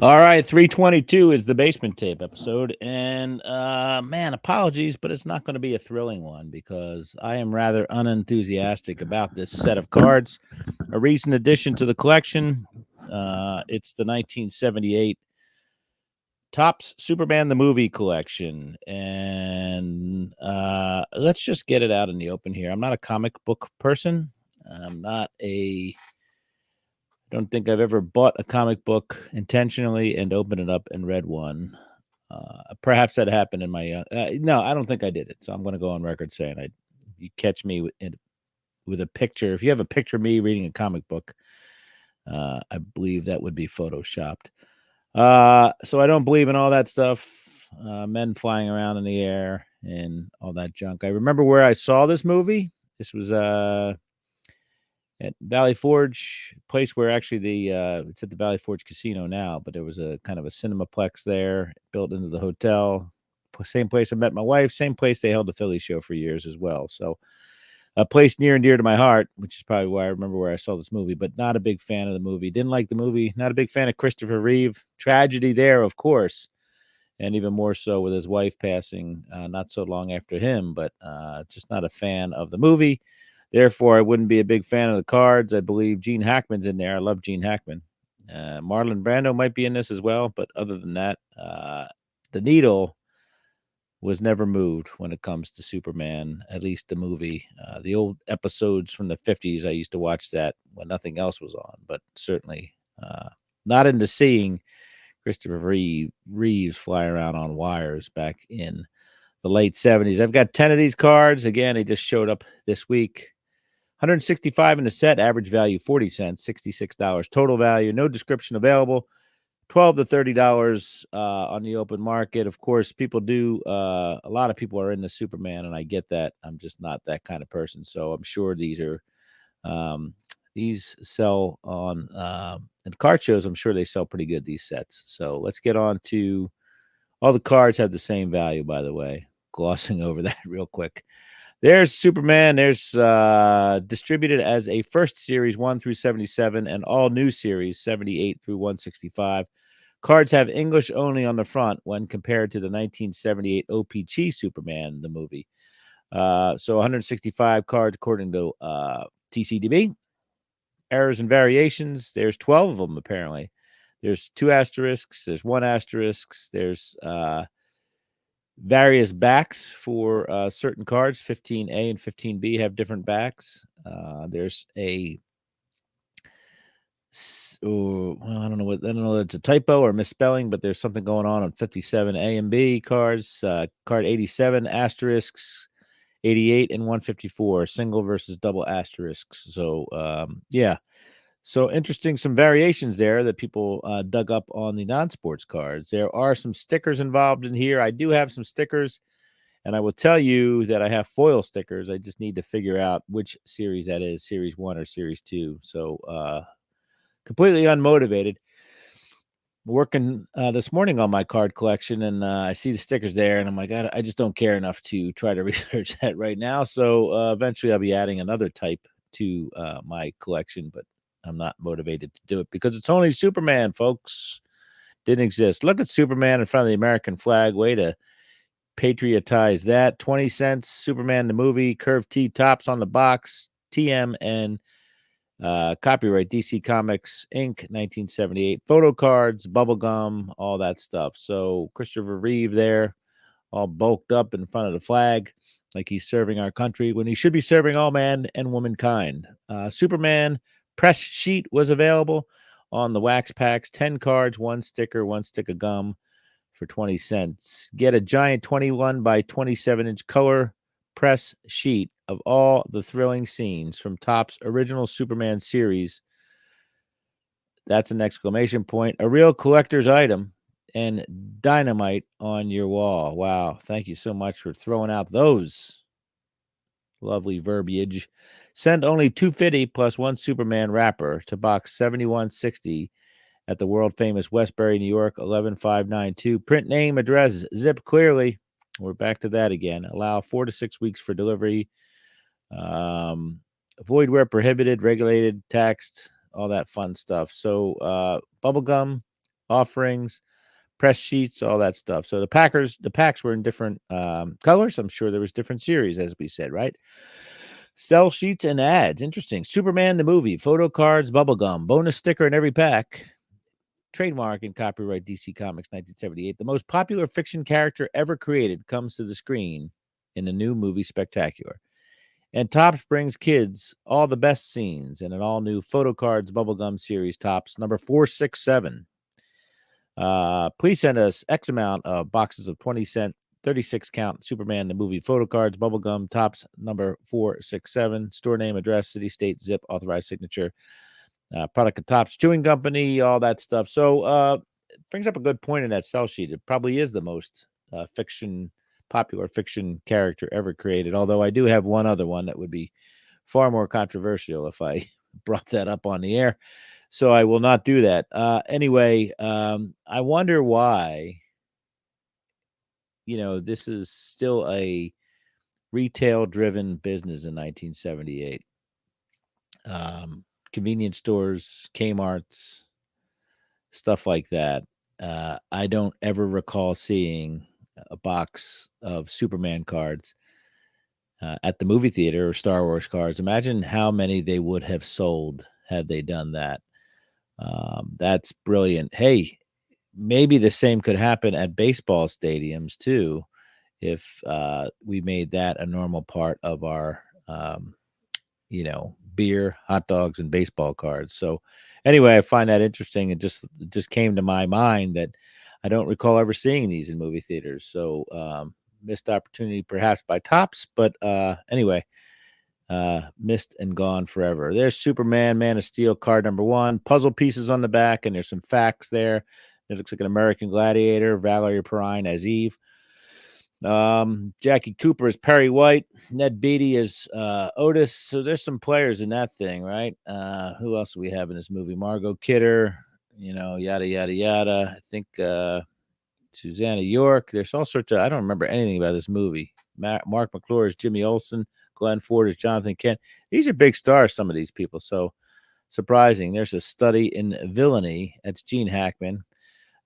All right, 322 is the Basement Tape episode. And man, apologies, but it's not going to be a thrilling one because I am rather unenthusiastic about this set of cards. A recent addition to the collection. It's the 1978 Topps Superman the Movie collection. And let's just get it out in the open here. I'm not a comic book person. I'm not a don't think I've ever bought a comic book intentionally and opened it up and read one. Perhaps that happened in my young. No, I don't think I did it. So I'm going to go on record saying you catch me with a picture. If you have a picture of me reading a comic book, I believe that would be photoshopped. So I don't believe in all that stuff. Men flying around in the air and all that junk. I remember where I saw this movie. This was at Valley Forge, place where actually it's at the Valley Forge Casino now, but there was a kind of a cinemaplex there built into the hotel. Same place I met my wife, same place they held the Philly show for years as well. So a place near and dear to my heart, which is probably why I remember where I saw this movie, but not a big fan of the movie. Didn't like the movie. Not a big fan of Christopher Reeve. Tragedy there, of course, and even more so with his wife passing not so long after him, but just not a fan of the movie. Therefore, I wouldn't be a big fan of the cards. I believe Gene Hackman's in there. I love Gene Hackman. Marlon Brando might be in this as well, but other than that, the needle was never moved when it comes to Superman, at least the movie. The old episodes from the 50s, I used to watch that when nothing else was on, but certainly not into seeing Christopher Reeves fly around on wires back in the late 70s. I've got 10 of these cards. Again, they just showed up this week. 165 in the set, average value 40 cents, $66 total value, no description available. 12 to $30 on the open market. Of course, people do a lot of people are into Superman, and I get that. I'm just not that kind of person. So I'm sure these sell on at card shows. I'm sure they sell pretty good, these sets. So let's get on to all the cards have the same value, by the way. Glossing over that real quick. There's Superman. There's distributed as a first series 1 through 77 and all new series 78 through 165. Cards have English only on the front when compared to the 1978 OPG Superman, the movie. So 165 cards according to TCDB. Errors and variations. There's 12 of them apparently. There's 2 asterisks. There's 1 asterisk. There's various backs for certain cards. 15A and 15B have different backs. There's a I don't know it's a typo or misspelling, but there's something going on 57A and B cards. Card 87 asterisks, 88 and 154 single versus double asterisks. So yeah. So interesting, some variations there that people dug up on the non-sports cards. There are some stickers involved in here. I do have some stickers, and I will tell you that I have foil stickers. I just need to figure out which series that is, Series 1 or Series 2. So completely unmotivated. Working this morning on my card collection, and I see the stickers there, and I'm like, I just don't care enough to try to research that right now. So eventually I'll be adding another type to my collection, but I'm not motivated to do it because it's only Superman, folks. Didn't exist. Look at Superman in front of the American flag. Way to patriotize that. 20 cents. Superman the movie. Curved T tops on the box. TM and copyright DC Comics Inc. 1978. Photo cards, bubble gum, all that stuff. So Christopher Reeve there, all bulked up in front of the flag, like he's serving our country when he should be serving all man and womankind. Superman press sheet was available on the wax packs. 10 cards, 1 sticker, 1 stick of gum for 20 cents. Get a giant 21 by 27-inch color press sheet of all the thrilling scenes from Topps original Superman series. That's an exclamation point. A real collector's item and dynamite on your wall. Wow. Thank you so much for throwing out those lovely verbiage. Send only $250 plus 1 Superman wrapper to box 7160 at the world famous Westbury, New York, 11592. Print name, address, zip clearly. We're back to that again. Allow 4 to 6 weeks for delivery. Avoid where prohibited, regulated, taxed, all that fun stuff. So bubblegum, offerings, press sheets, all that stuff. So the packs were in different colors. I'm sure there was different series, as we said, right? Sell sheets and ads. Interesting. Superman the movie, photo cards, bubblegum, bonus sticker in every pack. Trademark and copyright DC Comics 1978. The most popular fiction character ever created comes to the screen in the new movie Spectacular. And Topps brings kids all the best scenes in an all new photo cards bubblegum series, Topps number 467. Please send us X amount of boxes of 20-cent, 36 count Superman the movie photo cards, bubblegum, Topps number 467, store name, address, city, state, zip, authorized signature, product of Topps Chewing Company, all that stuff. So it brings up a good point in that sell sheet. It probably is the most popular fiction character ever created, although I do have one other one that would be far more controversial if I brought that up on the air. So I will not do that. Anyway, I wonder why, this is still a retail-driven business in 1978. Convenience stores, Kmart's, stuff like that. I don't ever recall seeing a box of Superman cards at the movie theater or Star Wars cards. Imagine how many they would have sold had they done that. That's brilliant. Hey, maybe the same could happen at baseball stadiums too, if we made that a normal part of our, beer, hot dogs, and baseball cards. So, anyway, I find that interesting. It just came to my mind that I don't recall ever seeing these in movie theaters. So, missed opportunity perhaps by Topps, but anyway. Missed and gone forever. There's Superman, Man of Steel, card number 1, puzzle pieces on the back, and there's some facts there. It looks like an American Gladiator, Valerie Perrine as Eve. Jackie Cooper is Perry White, Ned Beatty is Otis. So there's some players in that thing, right? Who else do we have in this movie? Margot Kidder, yada yada yada. I think Susanna York. There's all sorts of. I don't remember anything about this movie. Mark McClure is Jimmy Olsen. Glenn Ford is Jonathan Kent. These are big stars, some of these people. So surprising. There's a study in villainy. That's Gene Hackman.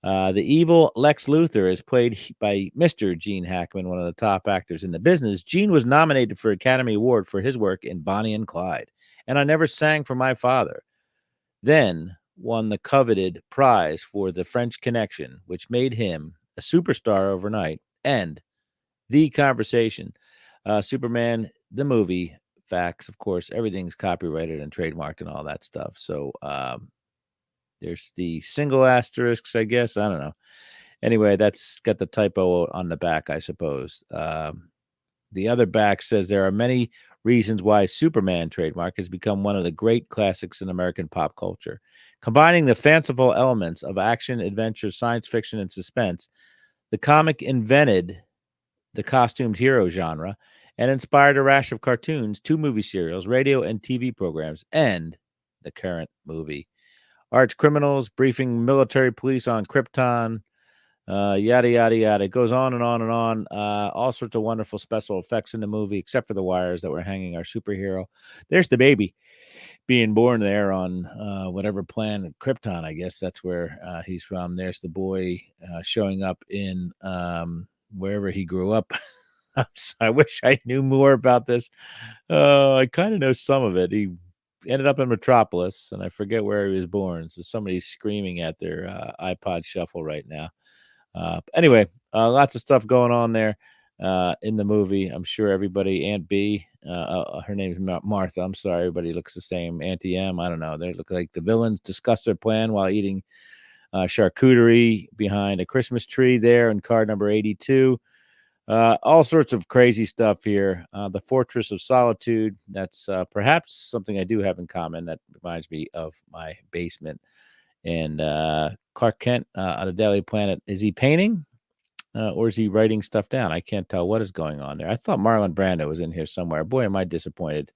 The evil Lex Luthor is played by Mr. Gene Hackman, one of the top actors in the business. Gene was nominated for Academy Award for his work in Bonnie and Clyde. And I Never Sang for My Father. Then won the coveted prize for The French Connection, which made him a superstar overnight. And The Conversation. Superman, the movie, facts, of course, everything's copyrighted and trademarked and all that stuff. So there's the single asterisks, I guess. I don't know. Anyway, that's got the typo on the back, I suppose. The other back says there are many reasons why Superman trademark has become one of the great classics in American pop culture. Combining the fanciful elements of action, adventure, science fiction, and suspense, the comic invented the costumed hero genre and inspired a rash of cartoons, 2 movie serials, radio and TV programs, and the current movie. Arch criminals, briefing military police on Krypton, yada, yada, yada. It goes on and on and on. All sorts of wonderful special effects in the movie, except for the wires that were hanging our superhero. There's the baby being born there on whatever planet, Krypton, I guess that's where he's from. There's the boy showing up in wherever he grew up. I wish I knew more about this. I kind of know some of it. He ended up in Metropolis, and I forget where he was born. So somebody's screaming at their iPod Shuffle right now. Anyway, lots of stuff going on there in the movie. I'm sure everybody, Aunt B, her name is Martha. I'm sorry, everybody looks the same. Auntie M, I don't know. They look like the villains discuss their plan while eating charcuterie behind a Christmas tree there in card number 82. All sorts of crazy stuff here. The Fortress of Solitude. That's perhaps something I do have in common. That reminds me of my basement. And Clark Kent on the Daily Planet. Is he painting or is he writing stuff down? I can't tell what is going on there. I thought Marlon Brando was in here somewhere. Boy, am I disappointed.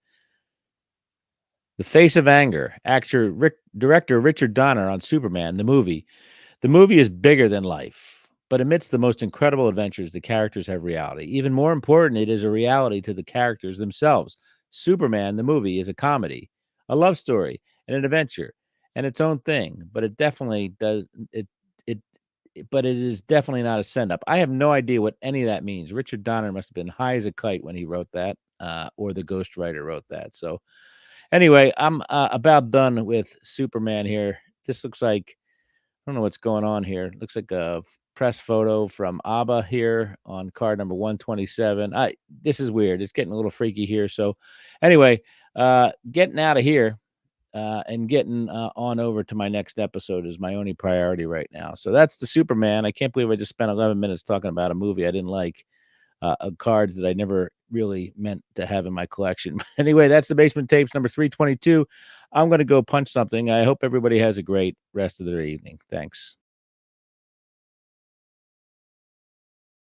The Face of Anger. Director Richard Donner on Superman, the movie. The movie is bigger than life, but amidst the most incredible adventures, the characters have reality. Even more important, it is a reality to the characters themselves. Superman, the movie, is a comedy, a love story, and an adventure, and its own thing. But it definitely does. but it is definitely not a send up. I have no idea what any of that means. Richard Donner must have been high as a kite when he wrote that, or the ghostwriter wrote that. So anyway, I'm about done with Superman here. This looks like, I don't know what's going on here. It looks like a press photo from ABBA here on card number 127. This is weird. It's getting a little freaky here. So anyway, getting out of here and getting on over to my next episode is my only priority right now. So that's the Superman. I can't believe I just spent 11 minutes talking about a movie I didn't like, of cards that I never really meant to have in my collection. But anyway, that's the Basement Tapes number 322. I'm going to go punch something. I hope everybody has a great rest of their evening. Thanks.